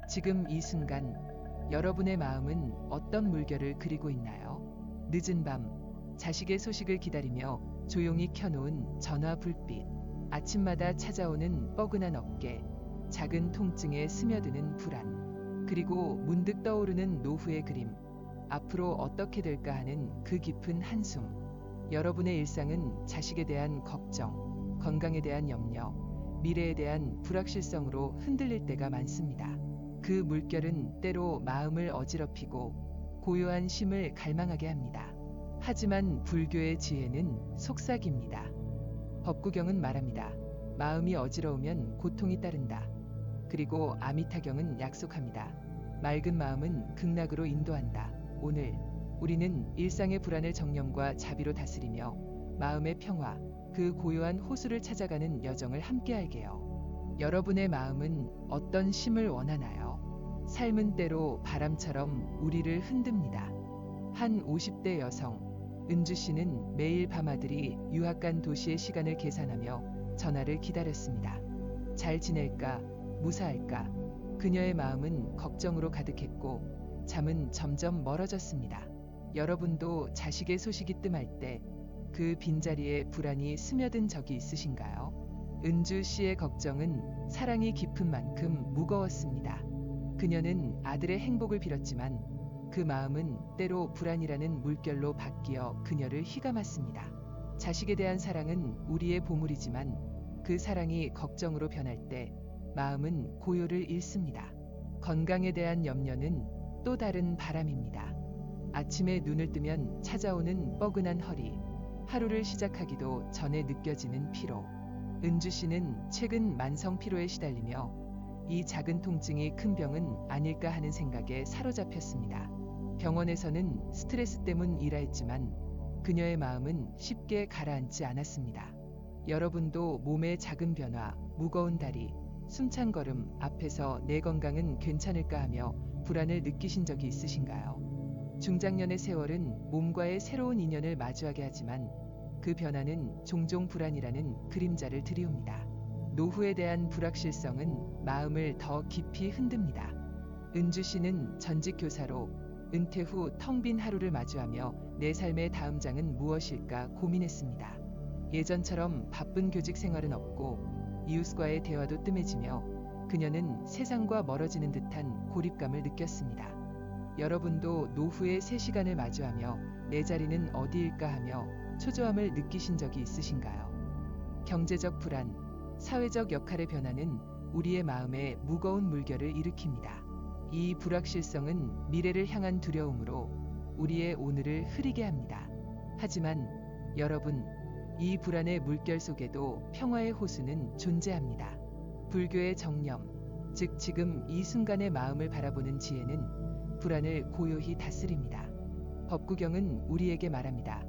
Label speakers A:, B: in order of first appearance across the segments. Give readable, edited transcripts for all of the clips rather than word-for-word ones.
A: 지금 이 순간 여러분의 마음은 어떤 물결을 그리고 있나요? 늦은 밤, 자식의 소식을 기다리며 조용히 켜놓은 전화 불빛, 아침마다 찾아오는 뻐근한 어깨, 작은 통증에 스며드는 불안, 그리고 문득 떠오르는 노후의 그림, 앞으로 어떻게 될까 하는 그 깊은 한숨. 여러분의 일상은 자식에 대한 걱정, 건강에 대한 염려, 미래에 대한 불확실성으로 흔들릴 때가 많습니다. 그 물결은 때로 마음을 어지럽히고 고요한 쉼을 갈망하게 합니다. 하지만 불교의 지혜는 속삭입니다. 법구경은 말합니다. 마음이 어지러우면 고통이 따른다. 그리고 아미타경은 약속합니다. 맑은 마음은 극락으로 인도한다. 오늘 우리는 일상의 불안을 정념과 자비로 다스리며 마음의 평화, 그 고요한 호수를 찾아가는 여정을 함께 알게요. 여러분의 마음은 어떤 쉼을 원하나요? 삶은 때로 바람처럼 우리를 흔듭니다. 한 50대 여성, 은주 씨는 매일 밤아들이 유학 간 도시의 시간을 계산하며 전화를 기다렸습니다. 잘 지낼까? 무사할까? 그녀의 마음은 걱정으로 가득했고 잠은 점점 멀어졌습니다. 여러분도 자식의 소식이 뜸할 때 그 빈자리에 불안이 스며든 적이 있으신가요? 은주 씨의 걱정은 사랑이 깊은 만큼 무거웠습니다. 그녀는 아들의 행복을 빌었지만 그 마음은 때로 불안이라는 물결로 바뀌어 그녀를 휘감았습니다. 자식에 대한 사랑은 우리의 보물이지만 그 사랑이 걱정으로 변할 때 마음은 고요를 잃습니다. 건강에 대한 염려는 또 다른 바람입니다. 아침에 눈을 뜨면 찾아오는 뻐근한 허리, 하루를 시작하기도 전에 느껴지는 피로. 은주 씨는 최근 만성 피로에 시달리며 이 작은 통증이 큰 병은 아닐까 하는 생각에 사로잡혔습니다. 병원에서는 스트레스 때문이라 했지만 그녀의 마음은 쉽게 가라앉지 않았습니다. 여러분도 몸의 작은 변화, 무거운 다리, 숨찬 걸음 앞에서 내 건강은 괜찮을까 하며 불안을 느끼신 적이 있으신가요? 중장년의 세월은 몸과의 새로운 인연을 마주하게 하지만 그 변화는 종종 불안이라는 그림자를 들이웁니다. 노후에 대한 불확실성은 마음을 더 깊이 흔듭니다. 은주 씨는 전직 교사로 은퇴 후 텅 빈 하루를 마주하며 내 삶의 다음 장은 무엇일까 고민했습니다. 예전처럼 바쁜 교직 생활은 없고 이웃과의 대화도 뜸해지며 그녀는 세상과 멀어지는 듯한 고립감을 느꼈습니다. 여러분도 노후의 새 시간을 마주하며 내 자리는 어디일까 하며 초조함을 느끼신 적이 있으신가요? 경제적 불안, 사회적 역할의 변화는 우리의 마음에 무거운 물결을 일으킵니다. 이 불확실성은 미래를 향한 두려움으로 우리의 오늘을 흐리게 합니다. 하지만 여러분, 이 불안의 물결 속에도 평화의 호수는 존재합니다. 불교의 정념, 즉 지금 이 순간의 마음을 바라보는 지혜는 불안을 고요히 다스립니다. 법구경은 우리에게 말합니다.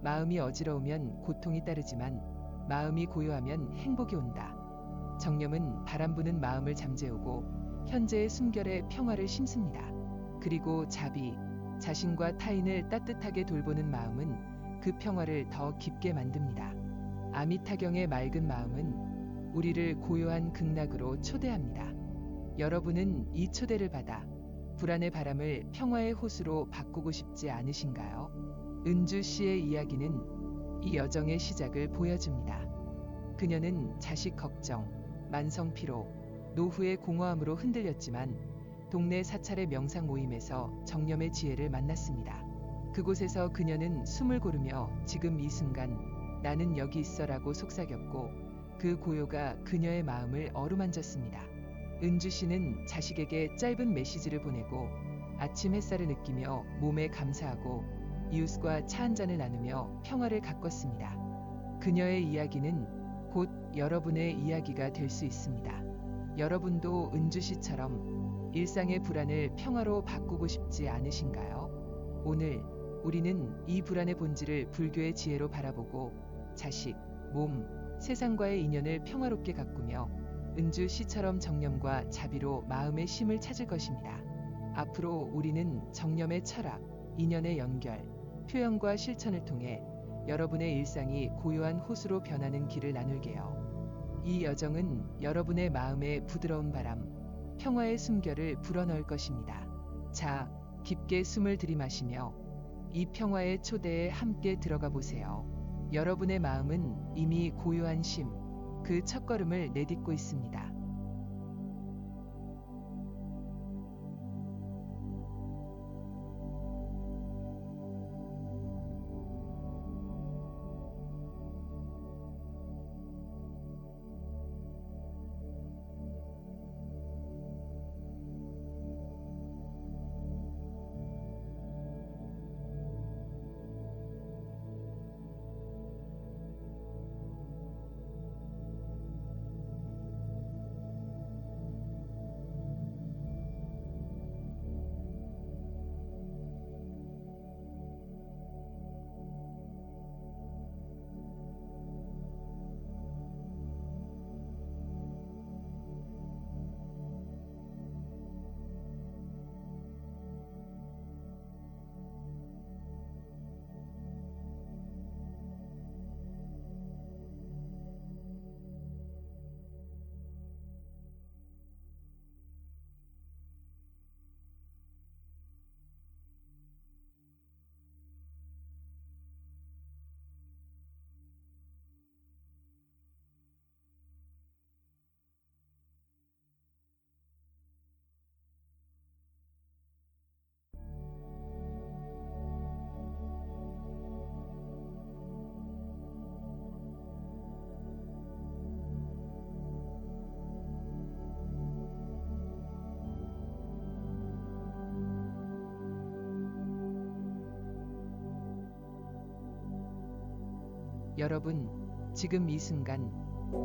A: 마음이 어지러우면 고통이 따르지만 마음이 고요하면 행복이 온다. 정념은 바람 부는 마음을 잠재우고 현재의 숨결에 평화를 심습니다. 그리고 자비, 자신과 타인을 따뜻하게 돌보는 마음은 그 평화를 더 깊게 만듭니다. 아미타경의 맑은 마음은 우리를 고요한 극락으로 초대합니다. 여러분은 이 초대를 받아 불안의 바람을 평화의 호수로 바꾸고 싶지 않으신가요? 은주 씨의 이야기는 이 여정의 시작을 보여줍니다. 그녀는 자식 걱정, 만성 피로, 노후의 공허함으로 흔들렸지만 동네 사찰의 명상 모임에서 정념의 지혜를 만났습니다. 그곳에서 그녀는 숨을 고르며 지금 이 순간 나는 여기 있어라고 속삭였고 그 고요가 그녀의 마음을 어루만졌습니다. 은주 씨는 자식에게 짧은 메시지를 보내고 아침 햇살을 느끼며 몸에 감사하고 이웃과 차 한 잔을 나누며 평화를 가꿨습니다. 그녀의 이야기는 곧 여러분의 이야기가 될 수 있습니다. 여러분도 은주 씨처럼 일상의 불안을 평화로 바꾸고 싶지 않으신가요? 오늘 우리는 이 불안의 본질을 불교의 지혜로 바라보고 자식, 몸, 세상과의 인연을 평화롭게 가꾸며 은주 씨처럼 정념과 자비로 마음의 쉼을 찾을 것입니다. 앞으로 우리는 정념의 철학, 인연의 연결, 표현과 실천을 통해 여러분의 일상이 고요한 호수로 변하는 길을 나눌게요. 이 여정은 여러분의 마음에 부드러운 바람, 평화의 숨결을 불어넣을 것입니다. 자, 깊게 숨을 들이마시며 이 평화의 초대에 함께 들어가 보세요. 여러분의 마음은 이미 고요한 쉼, 그 첫걸음을 내딛고 있습니다. 여러분, 지금 이 순간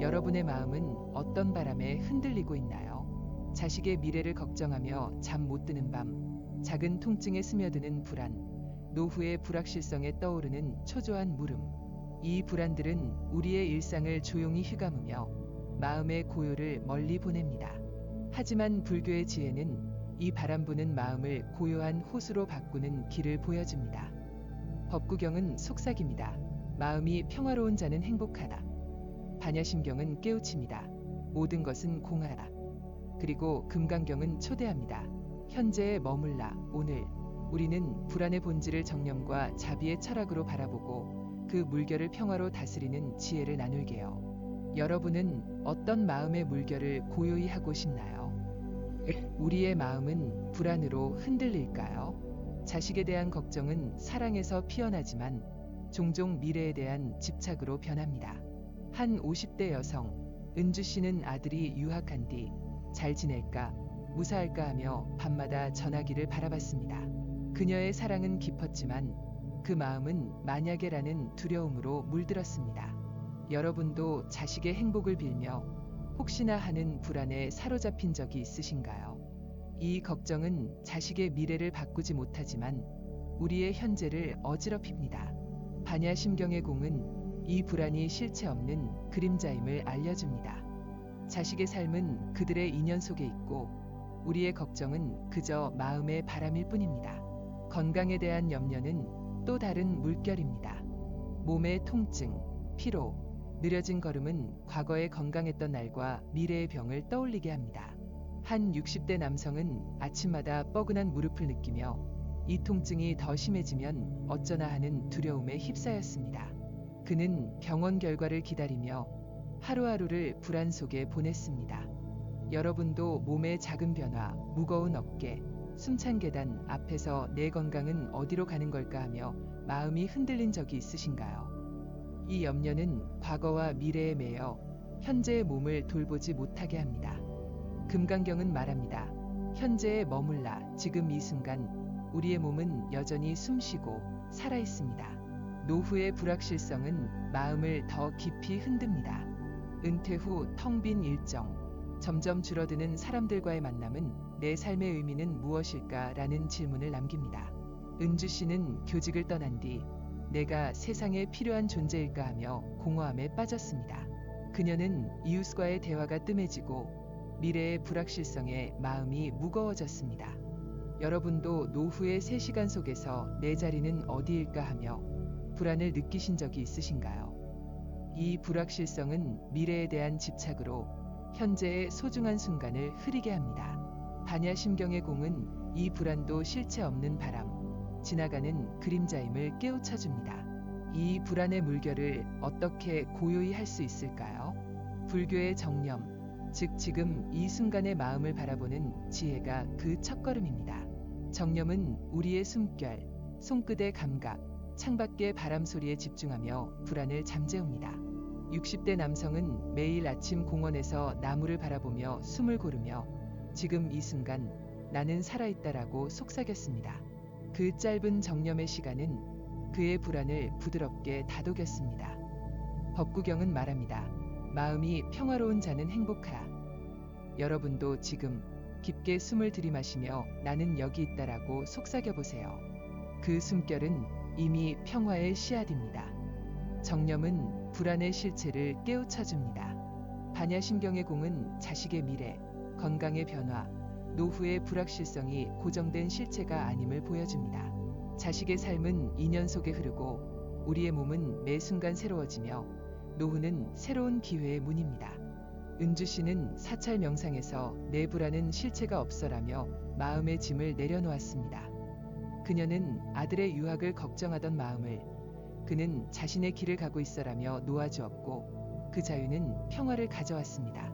A: 여러분의 마음은 어떤 바람에 흔들리고 있나요? 자식의 미래를 걱정하며 잠 못 드는 밤, 작은 통증에 스며드는 불안, 노후의 불확실성에 떠오르는 초조한 물음. 이 불안들은 우리의 일상을 조용히 휘감으며 마음의 고요를 멀리 보냅니다. 하지만 불교의 지혜는 이 바람 부는 마음을 고요한 호수로 바꾸는 길을 보여줍니다. 법구경은 속삭입니다. 마음이 평화로운 자는 행복하다. 반야심경은 깨우칩니다. 모든 것은 공하다. 그리고 금강경은 초대합니다. 현재에 머물라. 오늘 우리는 불안의 본질을 정념과 자비의 철학으로 바라보고 그 물결을 평화로 다스리는 지혜를 나눌게요. 여러분은 어떤 마음의 물결을 고요히 하고 싶나요? 우리의 마음은 불안으로 흔들릴까요? 자식에 대한 걱정은 사랑에서 피어나지만 종종 미래에 대한 집착으로 변합니다. 한 50대 여성, 은주 씨는 아들이 유학한 뒤 잘 지낼까, 무사할까 하며 밤마다 전화기를 바라봤습니다. 그녀의 사랑은 깊었지만 그 마음은 만약에라는 두려움으로 물들었습니다. 여러분도 자식의 행복을 빌며 혹시나 하는 불안에 사로잡힌 적이 있으신가요? 이 걱정은 자식의 미래를 바꾸지 못하지만 우리의 현재를 어지럽힙니다. 반야심경의 공은 이 불안이 실체 없는 그림자임을 알려줍니다. 자식의 삶은 그들의 인연 속에 있고 우리의 걱정은 그저 마음의 바람일 뿐입니다. 건강에 대한 염려는 또 다른 물결입니다. 몸의 통증, 피로, 느려진 걸음은 과거에 건강했던 날과 미래의 병을 떠올리게 합니다. 한 60대 남성은 아침마다 뻐근한 무릎을 느끼며 이 통증이 더 심해지면 어쩌나 하는 두려움에 휩싸였습니다. 그는 병원 결과를 기다리며 하루하루를 불안 속에 보냈습니다. 여러분도 몸의 작은 변화, 무거운 어깨, 숨찬 계단 앞에서 내 건강은 어디로 가는 걸까 하며 마음이 흔들린 적이 있으신가요? 이 염려는 과거와 미래에 매여 현재의 몸을 돌보지 못하게 합니다. 금강경은 말합니다. 현재에 머물라. 지금 이 순간 우리의 몸은 여전히 숨쉬고 살아 있습니다. 노후의 불확실성은 마음을 더 깊이 흔듭니다. 은퇴 후 텅 빈 일정, 점점 줄어드는 사람들과의 만남은 내 삶의 의미는 무엇일까라는 질문을 남깁니다. 은주 씨는 교직을 떠난 뒤 내가 세상에 필요한 존재일까 하며 공허함에 빠졌습니다. 그녀는 이웃과의 대화가 뜸해지고 미래의 불확실성에 마음이 무거워졌습니다. 여러분도 노후의 3시간 속에서 내 자리는 어디일까 하며 불안을 느끼신 적이 있으신가요? 이 불확실성은 미래에 대한 집착으로 현재의 소중한 순간을 흐리게 합니다. 반야심경의 공은 이 불안도 실체 없는 바람, 지나가는 그림자임을 깨우쳐줍니다. 이 불안의 물결을 어떻게 고요히 할 수 있을까요? 불교의 정념, 즉 지금 이 순간의 마음을 바라보는 지혜가 그 첫걸음입니다. 정념은 우리의 숨결, 손끝의 감각, 창밖의 바람 소리에 집중하며 불안을 잠재웁니다. 60대 남성은 매일 아침 공원에서 나무를 바라보며 숨을 고르며 지금 이 순간 나는 살아있다라고 속삭였습니다. 그 짧은 정념의 시간은 그의 불안을 부드럽게 다독였습니다. 법구경은 말합니다. 마음이 평화로운 자는 행복하라. 여러분도 지금 깊게 숨을 들이마시며 나는 여기 있다라고 속삭여보세요. 그 숨결은 이미 평화의 씨앗입니다. 정념은 불안의 실체를 깨우쳐줍니다. 반야심경의 공은 자식의 미래, 건강의 변화, 노후의 불확실성이 고정된 실체가 아님을 보여줍니다. 자식의 삶은 인연 속에 흐르고 우리의 몸은 매 순간 새로워지며 노후는 새로운 기회의 문입니다. 은주씨는 사찰 명상에서 내 불안은 실체가 없어라며 마음의 짐을 내려놓았습니다. 그녀는 아들의 유학을 걱정하던 마음을 그는 자신의 길을 가고 있어라며 놓아주었고 그 자유는 평화를 가져왔습니다.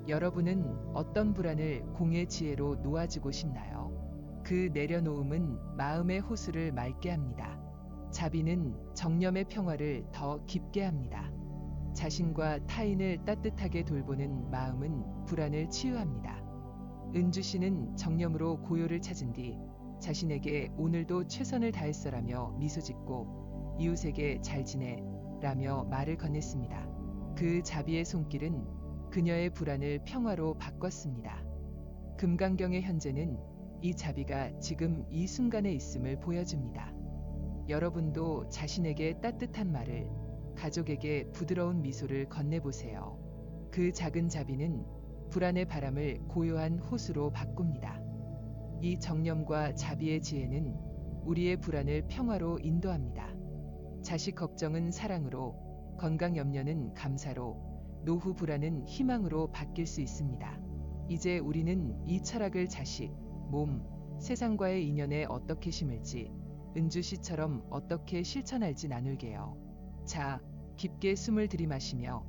A: 여러분은 어떤 불안을 공의 지혜로 놓아주고 싶나요? 그 내려놓음은 마음의 호수를 맑게 합니다. 자비는 정념의 평화를 더 깊게 합니다. 자신과 타인을 따뜻하게 돌보는 마음은 불안을 치유합니다. 은주씨는 정념으로 고요를 찾은 뒤 자신에게 오늘도 최선을 다했어라며 미소 짓고 이웃에게 잘 지내 라며 말을 건넸습니다. 그 자비의 손길은 그녀의 불안을 평화로 바꿨습니다. 금강경의 현재는 이 자비가 지금 이 순간에 있음을 보여줍니다. 여러분도 자신에게 따뜻한 말을, 가족에게 부드러운 미소를 건네보세요. 그 작은 자비는 불안의 바람을 고요한 호수로 바꿉니다. 이 정념과 자비의 지혜는 우리의 불안을 평화로 인도합니다. 자식 걱정은 사랑으로, 건강 염려는 감사로, 노후 불안은 희망으로 바뀔 수 있습니다. 이제 우리는 이 철학을 자식, 몸, 세상과의 인연에 어떻게 심을지, 은주씨처럼 어떻게 실천할지 나눌게요. 자, 깊게 숨을 들이마시며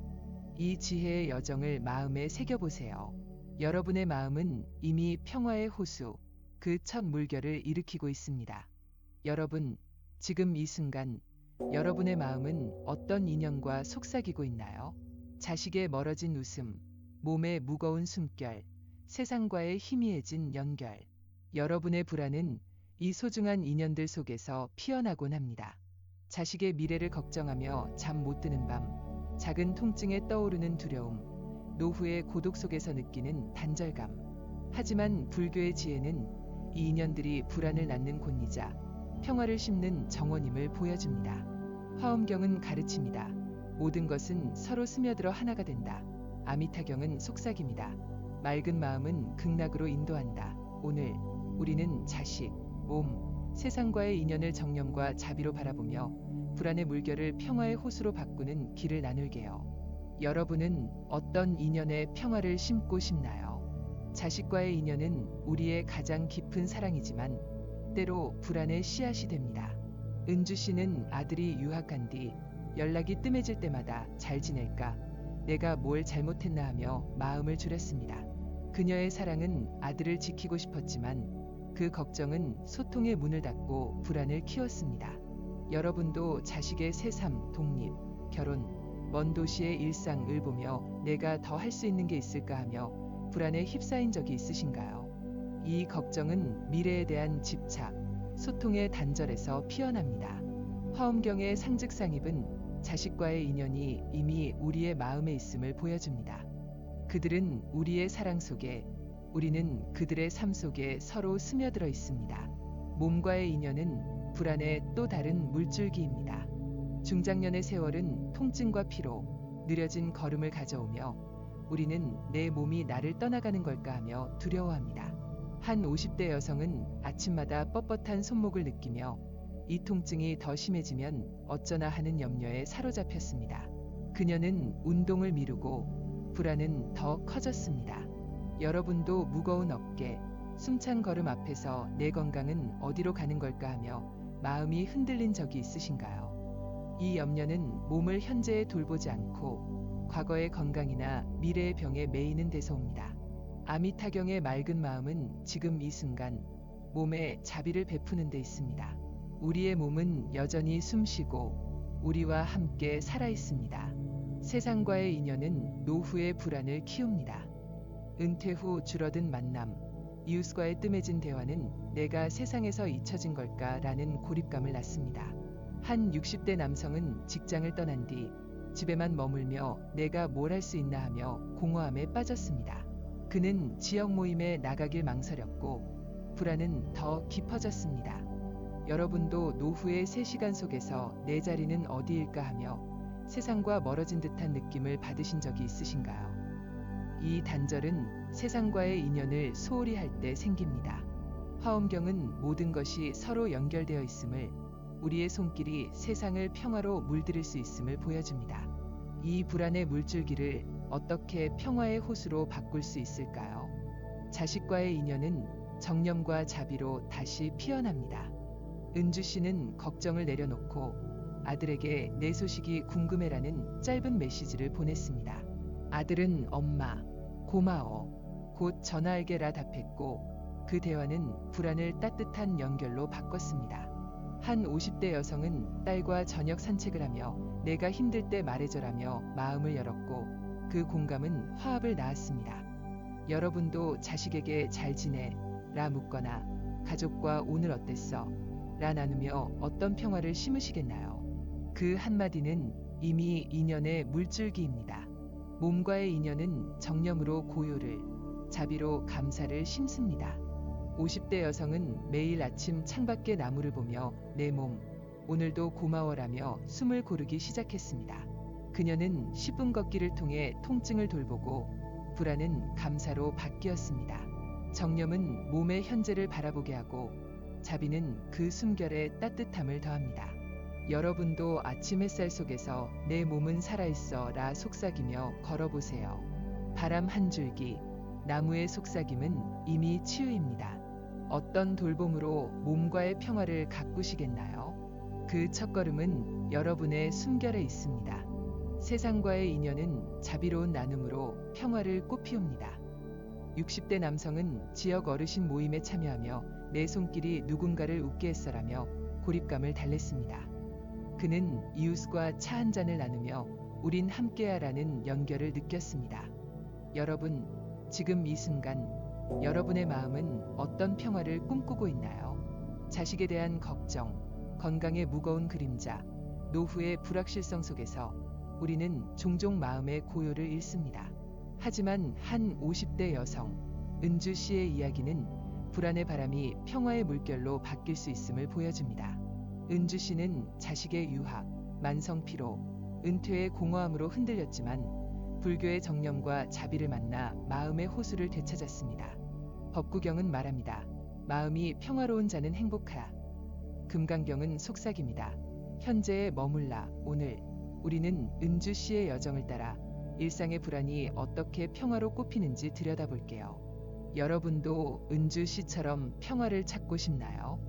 A: 이 지혜의 여정을 마음에 새겨보세요. 여러분의 마음은 이미 평화의 호수, 그 첫 물결을 일으키고 있습니다. 여러분, 지금 이 순간 여러분의 마음은 어떤 인연과 속삭이고 있나요? 자식의 멀어진 웃음, 몸의 무거운 숨결, 세상과의 희미해진 연결. 여러분의 불안은 이 소중한 인연들 속에서 피어나곤 합니다. 자식의 미래를 걱정하며 잠 못 드는 밤, 작은 통증에 떠오르는 두려움, 노후의 고독 속에서 느끼는 단절감. 하지만 불교의 지혜는 이 인연들이 불안을 낳는 곤이자 평화를 심는 정원임을 보여줍니다. 화엄경은 가르칩니다. 모든 것은 서로 스며들어 하나가 된다. 아미타경은 속삭입니다. 맑은 마음은 극락으로 인도한다. 오늘 우리는 자식, 몸, 세상과의 인연을 정념과 자비로 바라보며 불안의 물결을 평화의 호수로 바꾸는 길을 나눌게요. 여러분은 어떤 인연에 평화를 심고 싶나요? 자식과의 인연은 우리의 가장 깊은 사랑이지만 때로 불안의 씨앗이 됩니다. 은주씨는 아들이 유학한 뒤 연락이 뜸해질 때마다 잘 지낼까, 내가 뭘 잘못했나 하며 마음을 졸였습니다. 그녀의 사랑은 아들을 지키고 싶었지만 그 걱정은 소통의 문을 닫고 불안을 키웠습니다. 여러분도 자식의 새삼, 독립, 결혼, 먼 도시의 일상을 보며 내가 더 할 수 있는 게 있을까 하며 불안에 휩싸인 적이 있으신가요? 이 걱정은 미래에 대한 집착, 소통의 단절에서 피어납니다. 화엄경의 상즉상입은 자식과의 인연이 이미 우리의 마음에 있음을 보여줍니다. 그들은 우리의 사랑 속에, 우리는 그들의 삶 속에 서로 스며들어 있습니다. 몸과의 인연은 불안의 또 다른 물줄기입니다. 중장년의 세월은 통증과 피로, 느려진 걸음을 가져오며 우리는 내 몸이 나를 떠나가는 걸까 하며 두려워합니다. 한 50대 여성은 아침마다 뻣뻣한 손목을 느끼며 이 통증이 더 심해지면 어쩌나 하는 염려에 사로잡혔습니다. 그녀는 운동을 미루고 불안은 더 커졌습니다. 여러분도 무거운 어깨, 숨찬 걸음 앞에서 내 건강은 어디로 가는 걸까 하며 마음이 흔들린 적이 있으신가요? 이 염려는 몸을 현재에 돌보지 않고 과거의 건강이나 미래의 병에 매이는 데서 옵니다. 아미타경의 맑은 마음은 지금 이 순간 몸에 자비를 베푸는 데 있습니다. 우리의 몸은 여전히 숨쉬고 우리와 함께 살아 있습니다. 세상과의 인연은 노후의 불안을 키웁니다. 은퇴 후 줄어든 만남, 이웃과의 뜸해진 대화는 내가 세상에서 잊혀진 걸까라는 고립감을 낳습니다. 한 60대 남성은 직장을 떠난 뒤 집에만 머물며 내가 뭘 할 수 있나 하며 공허함에 빠졌습니다. 그는 지역 모임에 나가길 망설였고 불안은 더 깊어졌습니다. 여러분도 노후의 3시간 속에서 내 자리는 어디일까 하며 세상과 멀어진 듯한 느낌을 받으신 적이 있으신가요? 이 단절은 세상과의 인연을 소홀히 할 때 생깁니다. 화엄경은 모든 것이 서로 연결되어 있음을, 우리의 손길이 세상을 평화로 물들일 수 있음을 보여줍니다. 이 불안의 물줄기를 어떻게 평화의 호수로 바꿀 수 있을까요? 자식과의 인연은 정념과 자비로 다시 피어납니다. 은주 씨는 걱정을 내려놓고 아들에게 내 소식이 궁금해라는 짧은 메시지를 보냈습니다. 아들은 엄마, 고마워, 곧 전화할게라 답했고 그 대화는 불안을 따뜻한 연결로 바꿨습니다. 한 50대 여성은 딸과 저녁 산책을 하며 내가 힘들 때 말해줘라며 마음을 열었고 그 공감은 화합을 낳았습니다. 여러분도 자식에게 잘 지내? 라 묻거나 가족과 오늘 어땠어? 라 나누며 어떤 평화를 심으시겠나요? 그 한마디는 이미 인연의 물줄기입니다. 몸과의 인연은 정념으로 고요를, 자비로 감사를 심습니다. 50대 여성은 매일 아침 창밖의 나무를 보며 내 몸, 오늘도 고마워라며 숨을 고르기 시작했습니다. 그녀는 10분 걷기를 통해 통증을 돌보고 불안은 감사로 바뀌었습니다. 정념은 몸의 현재를 바라보게 하고 자비는 그 숨결에 따뜻함을 더합니다. 여러분도 아침 햇살 속에서 내 몸은 살아있어 라 속삭이며 걸어보세요. 바람 한 줄기, 나무의 속삭임은 이미 치유입니다. 어떤 돌봄으로 몸과의 평화를 가꾸시겠나요? 그 첫걸음은 여러분의 숨결에 있습니다. 세상과의 인연은 자비로운 나눔으로 평화를 꽃피웁니다. 60대 남성은 지역 어르신 모임에 참여하며 내 손길이 누군가를 웃게 했어라며 고립감을 달랬습니다. 그는 이웃과 차 한 잔을 나누며 우린 함께야라는 연결을 느꼈습니다. 여러분, 지금 이 순간 여러분의 마음은 어떤 평화를 꿈꾸고 있나요? 자식에 대한 걱정, 건강의 무거운 그림자, 노후의 불확실성 속에서 우리는 종종 마음의 고요를 잃습니다. 하지만 한 50대 여성, 은주 씨의 이야기는 불안의 바람이 평화의 물결로 바뀔 수 있음을 보여줍니다. 은주 씨는 자식의 유학, 만성 피로, 은퇴의 공허함으로 흔들렸지만 불교의 정념과 자비를 만나 마음의 호수를 되찾았습니다. 법구경은 말합니다. 마음이 평화로운 자는 행복하라. 금강경은 속삭입니다. 현재에 머물라. 오늘 우리는 은주 씨의 여정을 따라 일상의 불안이 어떻게 평화로 꽃피는지 들여다볼게요. 여러분도 은주 씨처럼 평화를 찾고 싶나요?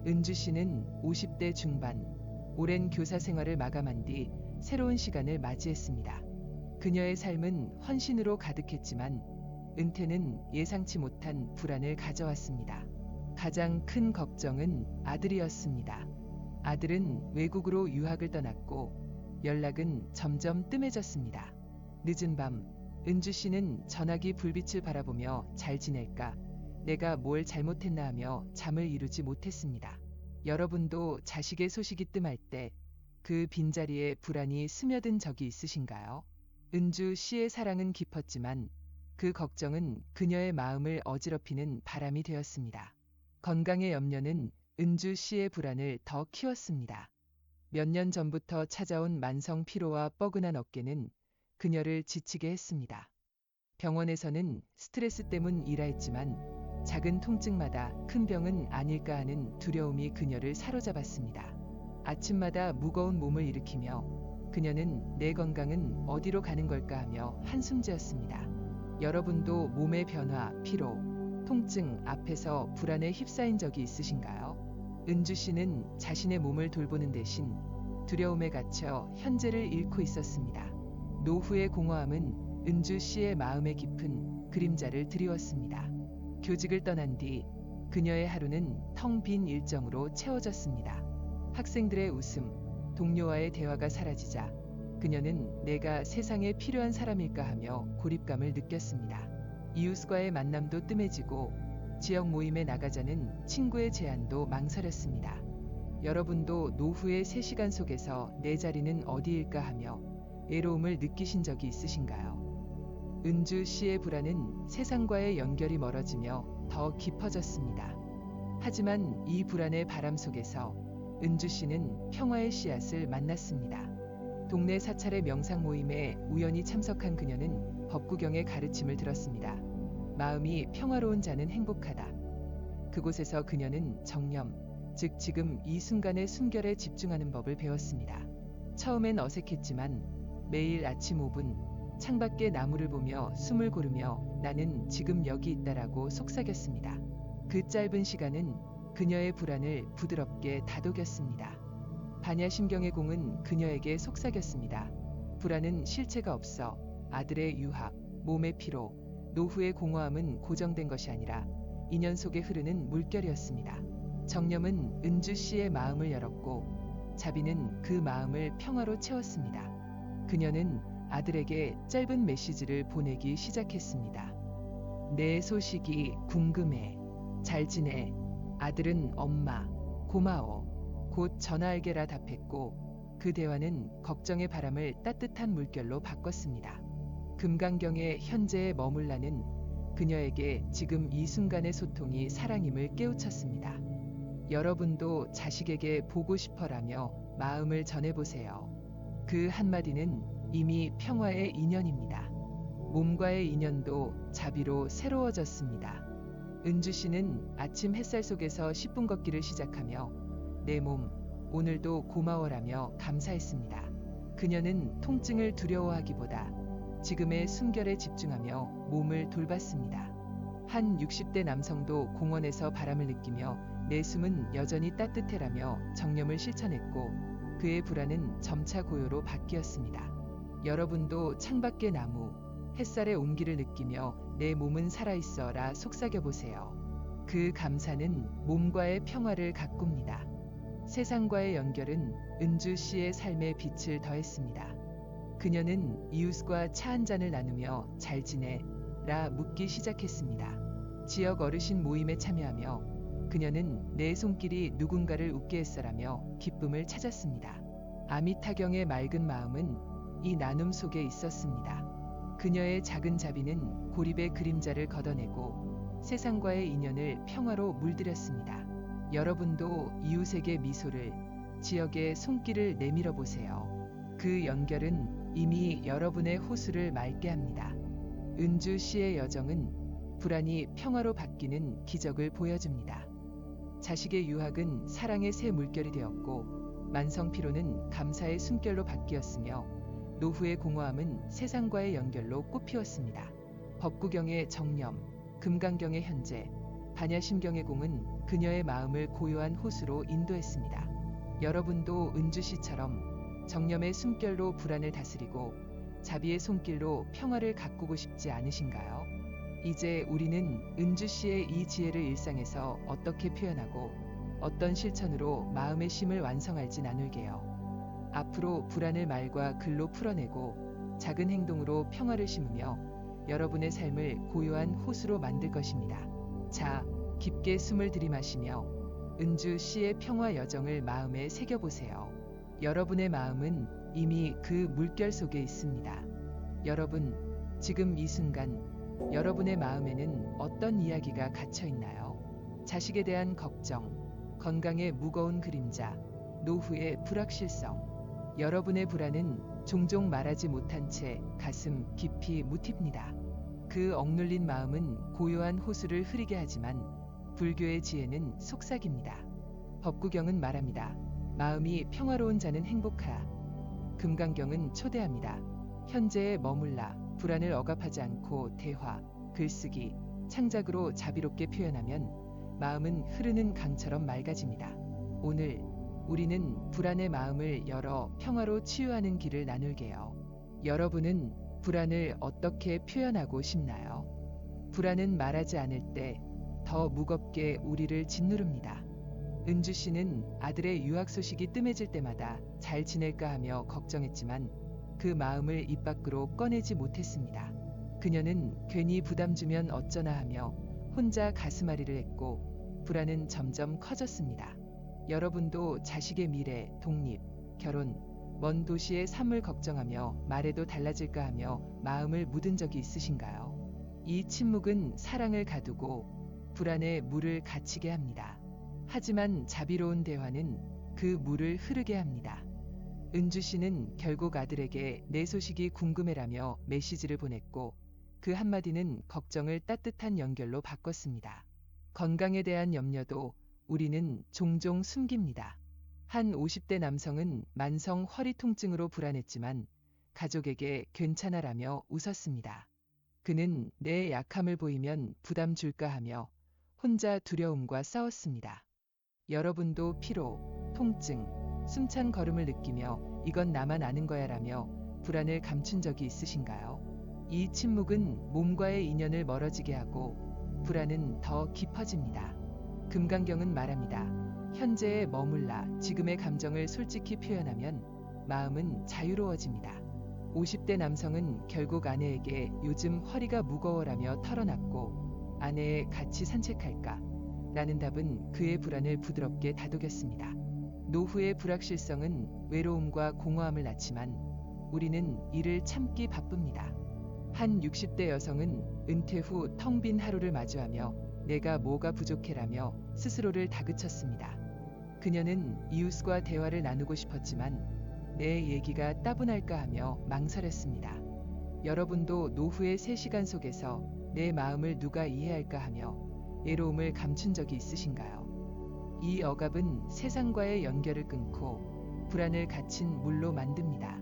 A: 은주 씨는 50대 중반, 오랜 교사 생활을 마감한 뒤 새로운 시간을 맞이했습니다. 그녀의 삶은 헌신으로 가득했지만 은퇴는 예상치 못한 불안을 가져왔습니다. 가장 큰 걱정은 아들이었습니다. 아들은 외국으로 유학을 떠났고 연락은 점점 뜸해졌습니다. 늦은 밤, 은주 씨는 전화기 불빛을 바라보며 잘 지낼까? 내가 뭘 잘못했나 하며 잠을 이루지 못했습니다. 여러분도 자식의 소식이 뜸할 때 그 빈자리에 불안이 스며든 적이 있으신가요? 은주 씨의 사랑은 깊었지만 그 걱정은 그녀의 마음을 어지럽히는 바람이 되었습니다. 건강의 염려는 은주 씨의 불안을 더 키웠습니다. 몇 년 전부터 찾아온 만성 피로와 뻐근한 어깨는 그녀를 지치게 했습니다. 병원에서는 스트레스 때문이라 했지만 작은 통증마다 큰 병은 아닐까 하는 두려움이 그녀를 사로잡았습니다. 아침마다 무거운 몸을 일으키며 그녀는 내 건강은 어디로 가는 걸까 하며 한숨 지었습니다. 여러분도 몸의 변화, 피로, 통증 앞에서 불안에 휩싸인 적이 있으신가요? 은주 씨는 자신의 몸을 돌보는 대신 두려움에 갇혀 현재를 잃고 있었습니다. 노후의 공허함은 은주 씨의 마음에 깊은 그림자를 드리웠습니다. 교직을 떠난 뒤 그녀의 하루는 텅 빈 일정으로 채워졌습니다. 학생들의 웃음, 동료와의 대화가 사라지자 그녀는 내가 세상에 필요한 사람일까 하며 고립감을 느꼈습니다. 이웃과의 만남도 뜸해지고 지역 모임에 나가자는 친구의 제안도 망설였습니다. 여러분도 노후의 3시간 속에서 내 자리는 어디일까 하며 외로움을 느끼신 적이 있으신가요? 은주 씨의 불안은 세상과의 연결이 멀어지며 더 깊어졌습니다. 하지만 이 불안의 바람 속에서 은주 씨는 평화의 씨앗을 만났습니다. 동네 사찰의 명상 모임에 우연히 참석한 그녀는 법구경의 가르침을 들었습니다. 마음이 평화로운 자는 행복하다. 그곳에서 그녀는 정념, 즉 지금 이 순간의 순결에 집중하는 법을 배웠습니다. 처음엔 어색했지만 매일 아침 5분 창밖의 나무를 보며 숨을 고르며 나는 지금 여기 있다라고 속삭였습니다. 그 짧은 시간은 그녀의 불안을 부드럽게 다독였습니다. 반야심경의 공은 그녀에게 속삭였습니다. 불안은 실체가 없어. 아들의 유학, 몸의 피로, 노후의 공허함은 고정된 것이 아니라 인연 속에 흐르는 물결이었습니다. 정념은 은주 씨의 마음을 열었고 자비는 그 마음을 평화로 채웠습니다. 그녀는 아들에게 짧은 메시지를 보내기 시작했습니다. 내 소식이 궁금해. 잘 지내. 아들은 엄마, 고마워. 곧 전화할게라 답했고 그 대화는 걱정의 바람을 따뜻한 물결로 바꿨습니다. 금강경의 현재에 머물라는 그녀에게 지금 이 순간의 소통이 사랑임을 깨우쳤습니다. 여러분도 자식에게 보고 싶어라며 마음을 전해보세요. 그 한마디는 이미 평화의 인연입니다. 몸과의 인연도 자비로 새로워졌습니다. 은주 씨는 아침 햇살 속에서 10분 걷기를 시작하며 내 몸, 오늘도 고마워라며 감사했습니다. 그녀는 통증을 두려워하기보다 지금의 순결에 집중하며 몸을 돌봤습니다. 한 60대 남성도 공원에서 바람을 느끼며 내 숨은 여전히 따뜻해라며 정념을 실천했고 그의 불안은 점차 고요로 바뀌었습니다. 여러분도 창밖의 나무, 햇살의 온기를 느끼며 내 몸은 살아있어라 속삭여보세요. 그 감사는 몸과의 평화를 가꿉니다. 세상과의 연결은 은주 씨의 삶에 빛을 더했습니다. 그녀는 이웃과 차 한 잔을 나누며 잘 지내? 라 묻기 시작했습니다. 지역 어르신 모임에 참여하며 그녀는 내 손길이 누군가를 웃게 했어라며 기쁨을 찾았습니다. 아미타경의 맑은 마음은 이 나눔 속에 있었습니다. 그녀의 작은 자비는 고립의 그림자를 걷어내고 세상과의 인연을 평화로 물들였습니다. 여러분도 이웃에게 미소를, 지역에 손길을 내밀어 보세요. 그 연결은 이미 여러분의 호수를 맑게 합니다. 은주 씨의 여정은 불안이 평화로 바뀌는 기적을 보여줍니다. 자식의 유학은 사랑의 새 물결이 되었고 만성 피로는 감사의 숨결로 바뀌었으며 노후의 공허함은 세상과의 연결로 꽃피웠습니다. 법구경의 정념, 금강경의 현재, 반야심경의 공은 그녀의 마음을 고요한 호수로 인도했습니다. 여러분도 은주 씨처럼 정념의 숨결로 불안을 다스리고 자비의 손길로 평화를 가꾸고 싶지 않으신가요? 이제 우리는 은주 씨의 이 지혜를 일상에서 어떻게 표현하고 어떤 실천으로 마음의 심을 완성할지 나눌게요. 앞으로 불안을 말과 글로 풀어내고 작은 행동으로 평화를 심으며 여러분의 삶을 고요한 호수로 만들 것입니다. 자, 깊게 숨을 들이마시며 은주 씨의 평화 여정을 마음에 새겨보세요. 여러분의 마음은 이미 그 물결 속에 있습니다. 여러분, 지금 이 순간 여러분의 마음에는 어떤 이야기가 갇혀 있나요? 자식에 대한 걱정, 건강의 무거운 그림자, 노후의 불확실성. 여러분의 불안은 종종 말하지 못한 채 가슴 깊이 묻힙니다. 그 억눌린 마음은 고요한 호수를 흐리게 하지만 불교의 지혜는 속삭입니다. 법구경은 말합니다. 마음이 평화로운 자는 행복하다. 금강경은 초대합니다. 현재에 머물라 불안을 억압하지 않고 대화, 글쓰기, 창작으로 자비롭게 표현하면 마음은 흐르는 강처럼 맑아집니다. 오늘 우리는 불안의 마음을 열어 평화로 치유하는 길을 나눌게요. 여러분은 불안을 어떻게 표현하고 싶나요? 불안은 말하지 않을 때 더 무겁게 우리를 짓누릅니다. 은주 씨는 아들의 유학 소식이 뜸해질 때마다 잘 지낼까 하며 걱정했지만 그 마음을 입 밖으로 꺼내지 못했습니다. 그녀는 괜히 부담 주면 어쩌나 하며 혼자 가슴앓이를 했고 불안은 점점 커졌습니다. 여러분도 자식의 미래, 독립, 결혼, 먼 도시의 삶을 걱정하며 말해도 달라질까 하며 마음을 묻은 적이 있으신가요? 이 침묵은 사랑을 가두고 불안에 물을 갇히게 합니다. 하지만 자비로운 대화는 그 물을 흐르게 합니다. 은주 씨는 결국 아들에게 내 소식이 궁금해라며 메시지를 보냈고 그 한마디는 걱정을 따뜻한 연결로 바꿨습니다. 건강에 대한 염려도 우리는 종종 숨깁니다. 한 50대 남성은 만성 허리 통증으로 불안했지만 가족에게 괜찮아라며 웃었습니다. 그는 내 약함을 보이면 부담 줄까 하며 혼자 두려움과 싸웠습니다. 여러분도 피로, 통증, 숨찬 걸음을 느끼며 이건 나만 아는 거야라며 불안을 감춘 적이 있으신가요? 이 침묵은 몸과의 인연을 멀어지게 하고 불안은 더 깊어집니다. 금강경은 말합니다. 현재에 머물라 지금의 감정을 솔직히 표현하면 마음은 자유로워집니다. 50대 남성은 결국 아내에게 요즘 허리가 무거워라며 털어놨고 아내의 같이 산책할까? 라는 답은 그의 불안을 부드럽게 다독였습니다. 노후의 불확실성은 외로움과 공허함을 낳지만 우리는 이를 참기 바쁩니다. 한 60대 여성은 은퇴 후 텅 빈 하루를 마주하며 내가 뭐가 부족해라며 스스로를 다그쳤습니다. 그녀는 이웃과 대화를 나누고 싶었지만 내 얘기가 따분할까 하며 망설였습니다. 여러분도 노후의 3시간 속에서 내 마음을 누가 이해할까 하며 외로움을 감춘 적이 있으신가요? 이 억압은 세상과의 연결을 끊고 불안을 갇힌 물로 만듭니다.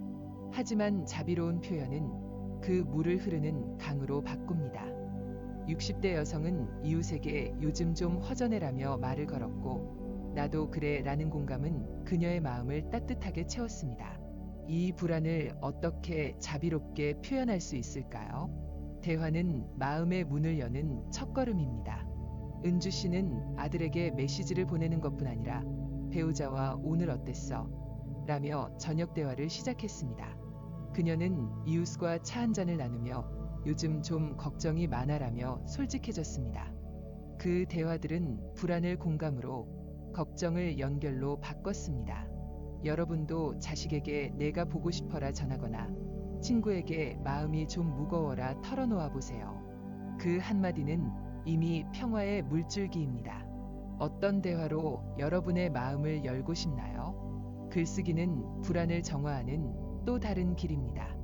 A: 하지만 자비로운 표현은 그 물을 흐르는 강으로 바꿉니다. 60대 여성은 이웃에게 요즘 좀 허전해라며 말을 걸었고 나도 그래 라는 공감은 그녀의 마음을 따뜻하게 채웠습니다. 이 불안을 어떻게 자비롭게 표현할 수 있을까요? 대화는 마음의 문을 여는 첫걸음입니다. 은주 씨는 아들에게 메시지를 보내는 것뿐 아니라 배우자와 오늘 어땠어? 라며 저녁 대화를 시작했습니다. 그녀는 이웃과 차 한잔을 나누며 요즘 좀 걱정이 많아라며 솔직해졌습니다. 그 대화들은 불안을 공감으로 걱정을 연결로 바꿨습니다. 여러분도 자식에게 내가 보고 싶어라 전하거나 친구에게 마음이 좀 무거워라 털어놓아 보세요. 그 한마디는 이미 평화의 물줄기입니다. 어떤 대화로 여러분의 마음을 열고 싶나요? 글쓰기는 불안을 정화하는 또 다른 길입니다.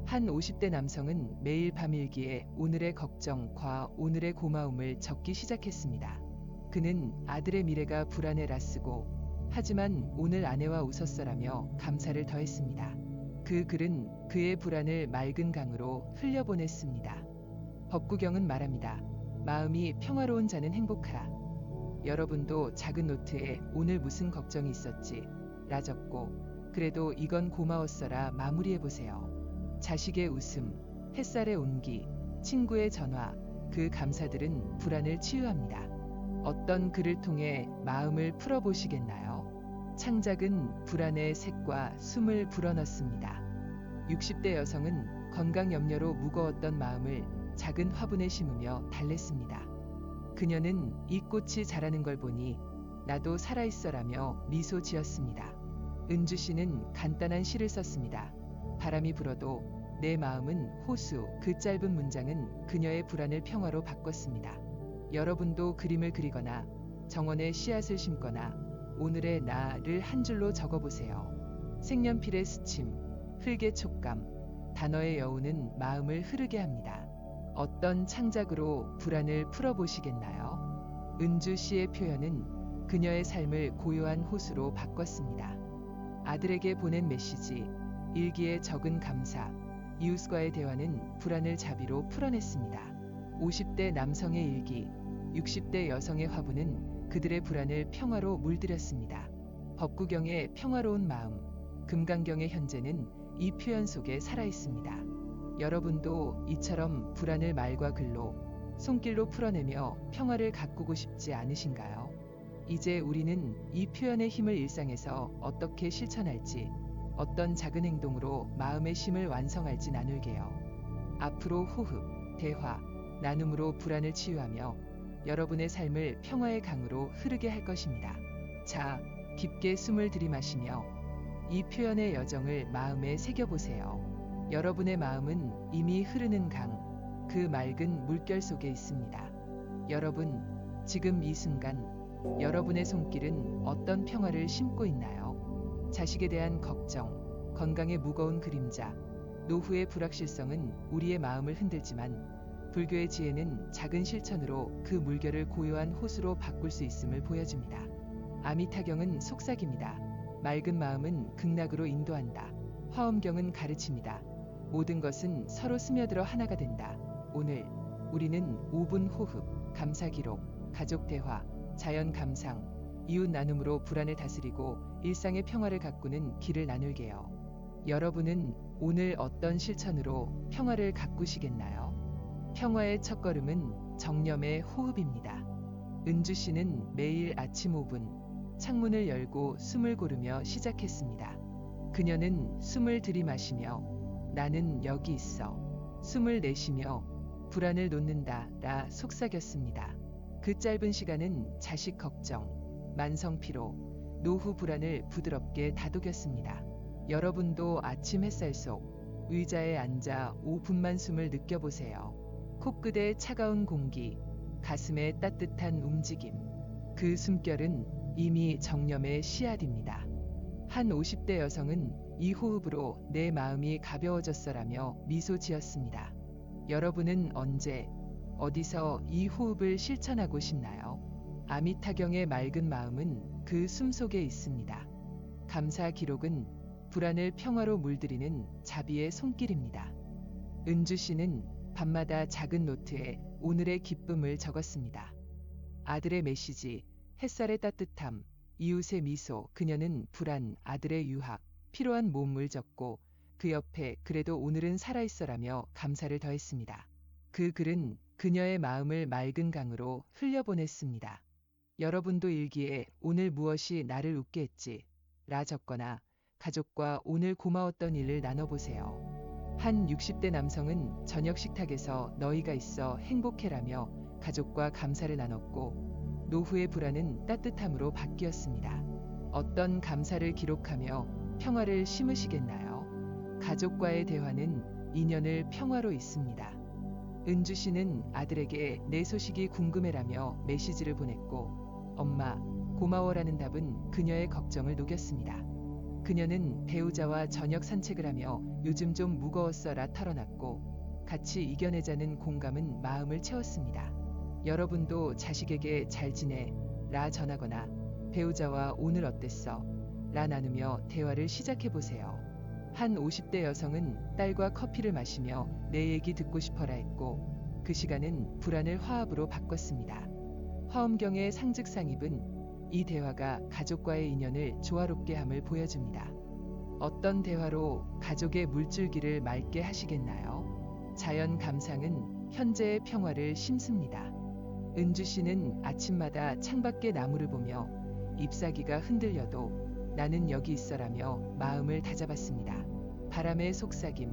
A: 한 50대 남성은 매일 밤 일기에 오늘의 걱정과 오늘의 고마움을 적기 시작했습니다. 그는 아들의 미래가 불안에 라쓰고 하지만 오늘 아내와 웃었어라며 감사를 더했습니다. 그 글은 그의 불안을 맑은 강으로 흘려보냈습니다. 법구경은 말합니다. 마음이 평화로운 자는 행복하라. 여러분도 작은 노트에 오늘 무슨 걱정이 있었지? 라 적고 그래도 이건 고마웠어라 마무리해보세요. 자식의 웃음, 햇살의 온기, 친구의 전화, 그 감사들은 불안을 치유합니다. 어떤 글을 통해 마음을 풀어보시겠나요? 창작은 불안의 색과 숨을 불어넣습니다. 60대 여성은 건강 염려로 무거웠던 마음을 작은 화분에 심으며 달랬습니다. 그녀는 이 꽃이 자라는 걸 보니 나도 살아있어라며 미소 지었습니다. 은주 씨는 간단한 시를 썼습니다. 바람이 불어도 내 마음은 호수, 그 짧은 문장은 그녀의 불안을 평화로 바꿨습니다. 여러분도 그림을 그리거나 정원에 씨앗을 심거나 오늘의 나를 한 줄로 적어보세요. 색연필의 스침, 흙의 촉감, 단어의 여운은 마음을 흐르게 합니다. 어떤 창작으로 불안을 풀어보시겠나요? 은주 씨의 표현은 그녀의 삶을 고요한 호수로 바꿨습니다. 아들에게 보낸 메시지, 일기에 적은 감사, 이웃과의 대화는 불안을 자비로 풀어냈습니다. 50대 남성의 일기, 60대 여성의 화부는 그들의 불안을 평화로 물들였습니다. 법구경의 평화로운 마음, 금강경의 현재는 이 표현 속에 살아있습니다. 여러분도 이처럼 불안을 말과 글로, 손길로 풀어내며 평화를 가꾸고 싶지 않으신가요? 이제 우리는 이 표현의 힘을 일상에서 어떻게 실천할지, 어떤 작은 행동으로 마음의 심을 완성할지 나눌게요. 앞으로 호흡, 대화, 나눔으로 불안을 치유하며 여러분의 삶을 평화의 강으로 흐르게 할 것입니다. 자, 깊게 숨을 들이마시며 이 표현의 여정을 마음에 새겨보세요. 여러분의 마음은 이미 흐르는 강, 그 맑은 물결 속에 있습니다. 여러분, 지금 이 순간 여러분의 손길은 어떤 평화를 심고 있나요? 자식에 대한 걱정, 건강의 무거운 그림자, 노후의 불확실성은 우리의 마음을 흔들지만 불교의 지혜는 작은 실천으로 그 물결을 고요한 호수로 바꿀 수 있음을 보여줍니다. 아미타경은 속삭입니다. 맑은 마음은 극락으로 인도한다. 화엄경은 가르칩니다. 모든 것은 서로 스며들어 하나가 된다. 오늘 우리는 5분 호흡, 감사 기록, 가족 대화, 자연 감상, 이웃 나눔으로 불안을 다스리고 일상의 평화를 가꾸는 길을 나눌게요. 여러분은 오늘 어떤 실천으로 평화를 가꾸시겠나요? 평화의 첫걸음은 정념의 호흡입니다. 은주 씨는 매일 아침 5분 창문을 열고 숨을 고르며 시작했습니다. 그녀는 숨을 들이마시며 나는 여기 있어. 숨을 내쉬며 불안을 놓는다 라 속삭였습니다. 그 짧은 시간은 자식 걱정, 만성 피로, 노후 불안을 부드럽게 다독였습니다. 여러분도 아침 햇살 속 의자에 앉아 5분만 숨을 느껴보세요. 코끝에 차가운 공기, 가슴에 따뜻한 움직임. 그 숨결은 이미 정념의 씨앗입니다. 한 50대 여성은 이 호흡으로 내 마음이 가벼워졌어라며 미소 지었습니다. 여러분은 언제, 어디서 이 호흡을 실천하고 싶나요? 아미타경의 맑은 마음은 그 숨속에 있습니다. 감사 기록은 불안을 평화로 물들이는 자비의 손길입니다. 은주 씨는 밤마다 작은 노트에 오늘의 기쁨을 적었습니다. 아들의 메시지, 햇살의 따뜻함, 이웃의 미소, 그녀는 불안, 아들의 유학, 필요한 모험을 적고 그 옆에 그래도 오늘은 살아있어라며 감사를 더했습니다. 그 글은 그녀의 마음을 맑은 강으로 흘려보냈습니다. 여러분도 일기에 오늘 무엇이 나를 웃게 했지 라 적거나 가족과 오늘 고마웠던 일을 나눠보세요. 한 60대 남성은 저녁 식탁에서 너희가 있어 행복해라며 가족과 감사를 나눴고 노후의 불안은 따뜻함으로 바뀌었습니다. 어떤 감사를 기록하며 평화를 심으시겠나요? 가족과의 대화는 인연을 평화로 잇습니다. 은주 씨는 아들에게 내 소식이 궁금해라며 메시지를 보냈고 엄마, 고마워라는 답은 그녀의 걱정을 녹였습니다. 그녀는 배우자와 저녁 산책을 하며 요즘 좀 무거웠어라 털어놨고 같이 이겨내자는 공감은 마음을 채웠습니다. 여러분도 자식에게 잘 지내 라 전하거나 배우자와 오늘 어땠어 라 나누며 대화를 시작해보세요. 한 50대 여성은 딸과 커피를 마시며 내 얘기 듣고 싶어라 했고 그 시간은 불안을 화합으로 바꿨습니다. 화엄경의 상즉상입은 이 대화가 가족과의 인연을 조화롭게 함을 보여줍니다. 어떤 대화로 가족의 물줄기를 맑게 하시겠나요? 자연 감상은 현재의 평화를 심습니다. 은주 씨는 아침마다 창밖의 나무를 보며 잎사귀가 흔들려도 나는 여기 있어라며 마음을 다잡았습니다. 바람의 속삭임,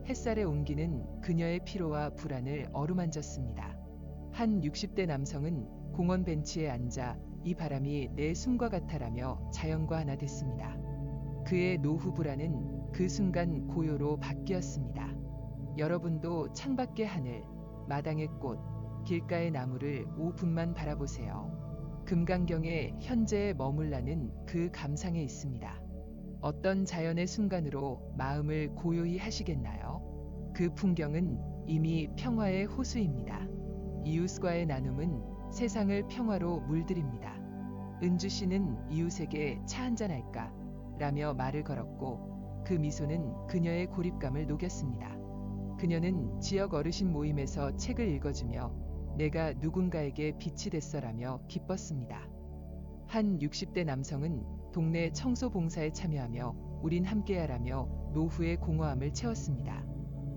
A: 햇살의 온기는 그녀의 피로와 불안을 어루만졌습니다. 한 60대 남성은 공원 벤치에 앉아 이 바람이 내 숨과 같아라며 자연과 하나 됐습니다. 그의 노후 불안은 그 순간 고요로 바뀌었습니다. 여러분도 창밖의 하늘, 마당의 꽃, 길가의 나무를 5분만 바라보세요. 금강경의 현재에 머물라는 그 감상에 있습니다. 어떤 자연의 순간으로 마음을 고요히 하시겠나요? 그 풍경은 이미 평화의 호수입니다. 이웃과의 나눔은 세상을 평화로 물들입니다. 은주 씨는 이웃에게 차 한잔 할까? 라며 말을 걸었고 그 미소는 그녀의 고립감을 녹였습니다. 그녀는 지역 어르신 모임에서 책을 읽어주며 내가 누군가에게 빛이 됐어라며 기뻤습니다. 한 60대 남성은 동네 청소 봉사에 참여하며 우린 함께하라며 노후의 공허함을 채웠습니다.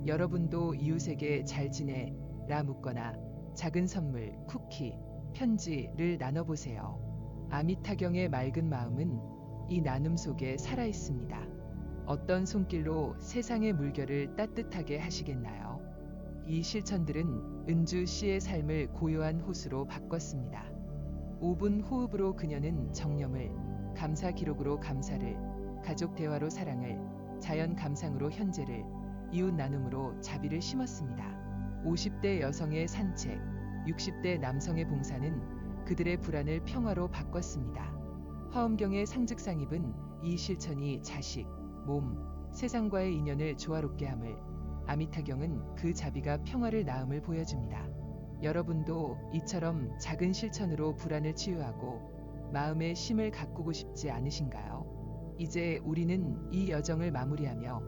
A: 여러분도 이웃에게 잘 지내 라 묻거나 작은 선물, 쿠키, 편지를 나눠보세요. 아미타경의 맑은 마음은 이 나눔 속에 살아있습니다. 어떤 손길로 세상의 물결을 따뜻하게 하시겠나요? 이 실천들은 은주 씨의 삶을 고요한 호수로 바꿨습니다. 5분 호흡으로 그녀는 정념을, 감사 기록으로 감사를, 가족 대화로 사랑을, 자연 감상으로 현재를, 이웃 나눔으로 자비를 심었습니다. 50대 여성의 산책, 60대 남성의 봉사는 그들의 불안을 평화로 바꿨습니다. 화엄경의 상즉상입은 이 실천이 자식, 몸, 세상과의 인연을 조화롭게 함을, 아미타경은 그 자비가 평화를 낳음을 보여줍니다. 여러분도 이처럼 작은 실천으로 불안을 치유하고 마음의 쉼을 가꾸고 싶지 않으신가요? 이제 우리는 이 여정을 마무리하며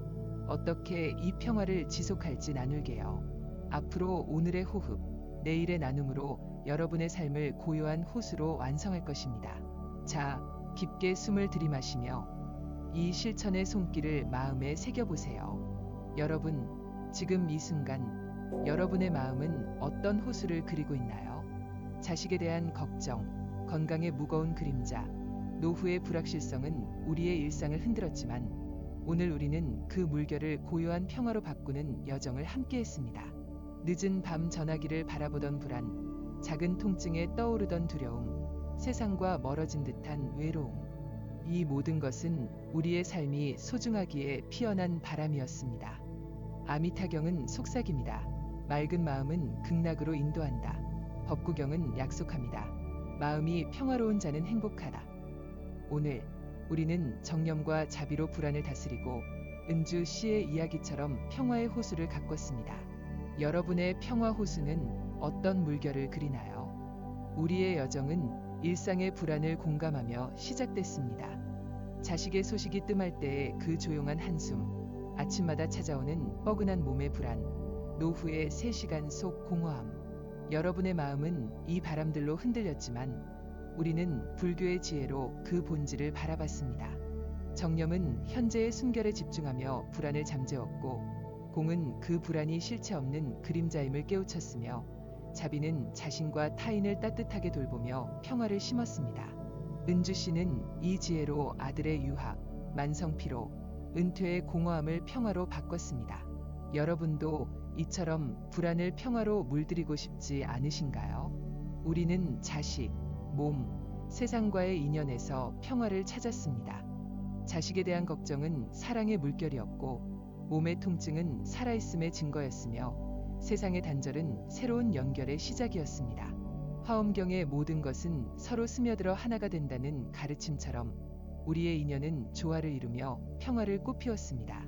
A: 어떻게 이 평화를 지속할지 나눌게요. 앞으로 오늘의 호흡, 내일의 나눔으로 여러분의 삶을 고요한 호수로 완성할 것입니다. 자, 깊게 숨을 들이마시며 이 실천의 손길을 마음에 새겨보세요. 여러분, 지금 이 순간 여러분의 마음은 어떤 호수를 그리고 있나요? 자식에 대한 걱정, 건강의 무거운 그림자, 노후의 불확실성은 우리의 일상을 흔들었지만 오늘 우리는 그 물결을 고요한 평화로 바꾸는 여정을 함께했습니다. 늦은 밤 전화기를 바라보던 불안, 작은 통증에 떠오르던 두려움, 세상과 멀어진 듯한 외로움. 이 모든 것은 우리의 삶이 소중하기에 피어난 바람이었습니다. 아미타경은 속삭입니다. 맑은 마음은 극락으로 인도한다. 법구경은 약속합니다. 마음이 평화로운 자는 행복하다. 오늘 우리는 정념과 자비로 불안을 다스리고 은주 씨의 이야기처럼 평화의 호수를 가꿨습니다. 여러분의 평화 호수는 어떤 물결을 그리나요? 우리의 여정은 일상의 불안을 공감하며 시작됐습니다. 자식의 소식이 뜸할 때의 그 조용한 한숨, 아침마다 찾아오는 뻐근한 몸의 불안, 노후의 3시간 속 공허함. 여러분의 마음은 이 바람들로 흔들렸지만 우리는 불교의 지혜로 그 본질을 바라봤습니다. 정념은 현재의 순결에 집중하며 불안을 잠재웠고, 공은 그 불안이 실체 없는 그림자임을 깨우쳤으며, 자비는 자신과 타인을 따뜻하게 돌보며 평화를 심었습니다. 은주 씨는 이 지혜로 아들의 유학, 만성피로, 은퇴의 공허함을 평화로 바꿨습니다. 여러분도 이처럼 불안을 평화로 물들이고 싶지 않으신가요? 우리는 자식, 몸, 세상과의 인연에서 평화를 찾았습니다. 자식에 대한 걱정은 사랑의 물결이었고, 몸의 통증은 살아있음의 증거였으며, 세상의 단절은 새로운 연결의 시작이었습니다. 화엄경의 모든 것은 서로 스며들어 하나가 된다는 가르침처럼 우리의 인연은 조화를 이루며 평화를 꽃피웠습니다.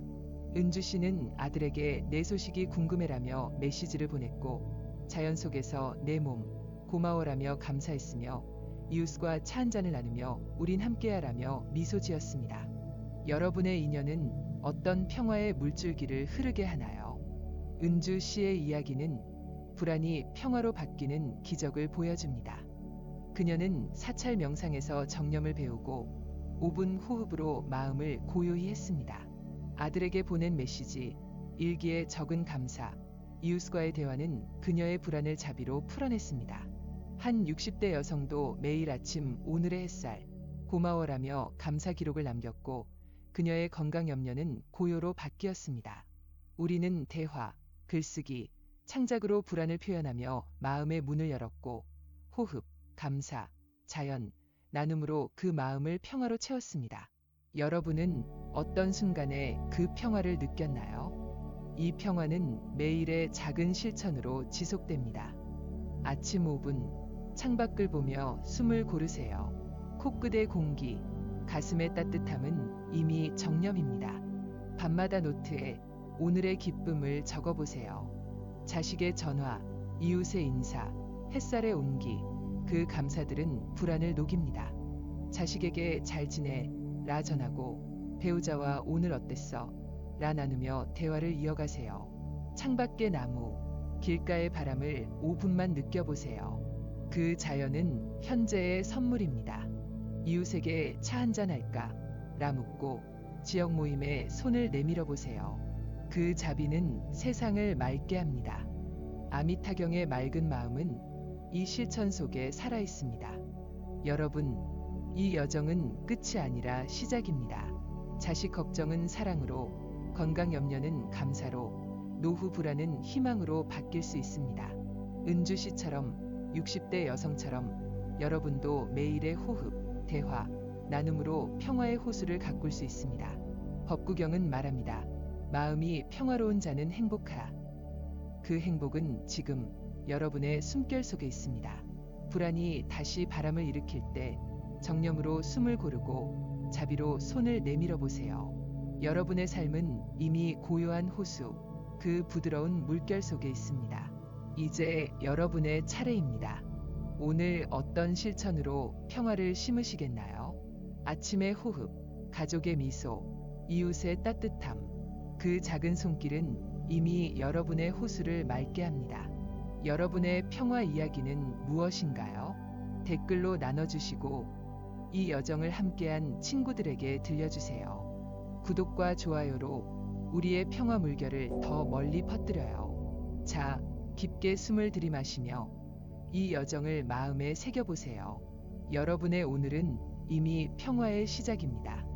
A: 은주 씨는 아들에게 내 소식이 궁금해라며 메시지를 보냈고, 자연 속에서 내 몸, 고마워라며 감사했으며, 이웃과 차 한잔을 나누며 우린 함께하라며 미소 지었습니다. 여러분의 인연은 어떤 평화의 물줄기를 흐르게 하나요? 은주 씨의 이야기는 불안이 평화로 바뀌는 기적을 보여줍니다. 그녀는 사찰 명상에서 정념을 배우고 5분 호흡으로 마음을 고요히 했습니다. 아들에게 보낸 메시지, 일기에 적은 감사, 이웃과의 대화는 그녀의 불안을 자비로 풀어냈습니다. 한 60대 여성도 매일 아침 오늘의 햇살, 고마워라며 감사 기록을 남겼고, 그녀의 건강 염려는 고요로 바뀌었습니다. 우리는 대화, 글쓰기, 창작으로 불안을 표현하며 마음의 문을 열었고, 호흡, 감사, 자연, 나눔으로 그 마음을 평화로 채웠습니다. 여러분은 어떤 순간에 그 평화를 느꼈나요? 이 평화는 매일의 작은 실천으로 지속됩니다. 아침 5분, 창밖을 보며 숨을 고르세요. 코끝의 공기, 가슴의 따뜻함은 이미 정념입니다. 밤마다 노트에 오늘의 기쁨을 적어보세요. 자식의 전화, 이웃의 인사, 햇살의 온기, 그 감사들은 불안을 녹입니다. 자식에게 잘 지내 라 전하고 배우자와 오늘 어땠어? 라 나누며 대화를 이어가세요. 창밖의 나무, 길가의 바람을 5분만 느껴보세요. 그 자연은 현재의 선물입니다. 이웃에게 차 한잔 할까? 라 묻고 지역 모임에 손을 내밀어 보세요. 그 자비는 세상을 맑게 합니다. 아미타경의 맑은 마음은 이 실천 속에 살아 있습니다. 여러분, 이 여정은 끝이 아니라 시작입니다. 자식 걱정은 사랑으로, 건강 염려는 감사로, 노후 불안은 희망으로 바뀔 수 있습니다. 은주 씨처럼, 60대 여성처럼 여러분도 매일의 호흡, 대화, 나눔으로 평화의 호수를 가꿀 수 있습니다. 법구경은 말합니다. 마음이 평화로운 자는 행복하라. 그 행복은 지금 여러분의 숨결 속에 있습니다. 불안이 다시 바람을 일으킬 때 정념으로 숨을 고르고 자비로 손을 내밀어 보세요. 여러분의 삶은 이미 고요한 호수, 그 부드러운 물결 속에 있습니다. 이제 여러분의 차례입니다. 오늘 어떤 실천으로 평화를 심으시겠나요? 아침의 호흡, 가족의 미소, 이웃의 따뜻함, 그 작은 손길은 이미 여러분의 호수를 맑게 합니다. 여러분의 평화 이야기는 무엇인가요? 댓글로 나눠주시고 이 여정을 함께한 친구들에게 들려주세요. 구독과 좋아요로 우리의 평화 물결을 더 멀리 퍼뜨려요. 자, 깊게 숨을 들이마시며 이 여정을 마음에 새겨보세요. 여러분의 오늘은 이미 평화의 시작입니다.